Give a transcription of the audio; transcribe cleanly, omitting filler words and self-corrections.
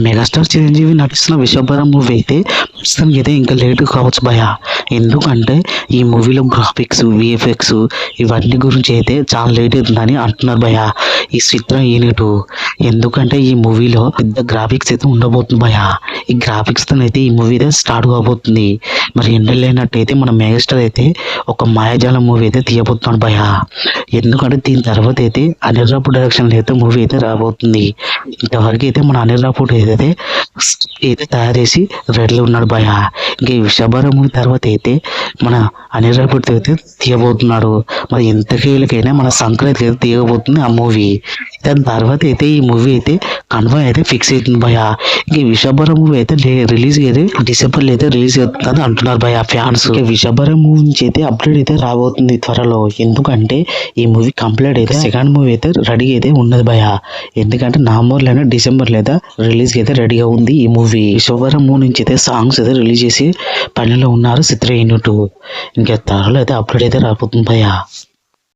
Megastar Chiranjeevi నటిస్తున్న విశ్వభరం movie అయితే ప్రస్తుతానికి అయితే ఇంకా లేట్ కావచ్చు భయ. ఎందుకంటే ఈ మూవీలో గ్రాఫిక్స్ విఎఫ్ఎక్స్ ఇవన్నీ గురించి అయితే చాలా లేట్ అవుతుందని అంటున్నారు భయ ఈ చిత్రం యూనిట్. ఎందుకంటే ఈ మూవీలో పెద్ద గ్రాఫిక్స్ అయితే ఉండబోతుంది భయ. ఈ గ్రాఫిక్స్ తో అయితే ఈ మూవీ అయితే స్టార్ట్ కాబోతుంది. మరి ఎండలేనట్టయితే మన మెగాస్టార్ అయితే ఒక మాయాజాలం మూవీ అయితే తీయబోతున్నాడు భయ. ఎందుకంటే దీని తర్వాత అయితే అనిల్ రాపూర్ డైరెక్షన్ అయితే మూవీ అయితే రాబోతుంది. ఇంతవరకు అయితే మన అనిల్ రాపూర్ ఏదైతే తయారు చేసి రెడీలో ఉన్నాడు భయ. ఇంకా ఈ విషభారం మూవీ తర్వాత అయితే మన అనిల్ రాపూర్ అయితే తీయబోతున్నాడు. మరి ఎంతకేళ్ళకైనా మన సంక్రాంతి అయితే తీయబోతుంది ఆ మూవీ. దాని తర్వాత అయితే ఈ మూవీ అయితే కన్ఫర్మ్ అయితే ఫిక్స్ అవుతుంది భయ. ఇంకా ఈ విషభారం మూవీ అయితే రిలీజ్ అయితే డిసెంబర్లో అయితే రిలీజ్ అవుతుంది అంటున్నారు భయ ఫ్యాన్స్. విషభారం మూవీ నుంచి అయితే అప్డేట్ అయితే రాబోతుంది త్వరలో. ఎందుకంటే ఈ మూవీ కంప్లీట్ అయితే సెకండ్ మూవీ అయితే రెడీ అయితే ఉన్నది భయ. ఎందుకంటే నవంబర్ లేదా డిసెంబర్ లేదా రిలీజ్ అయితే రెడీగా ఉంది ఈ మూవీ. విశ్వభరం మూవీ నుంచి అయితే సాంగ్స్ అయితే రిలీజ్ చేసి పనిలో ఉన్నారు చిత్ర యూనిట్. ఇంకా త్వరలో అయితే అప్డేట్ అయితే రాబోతుంది భయ.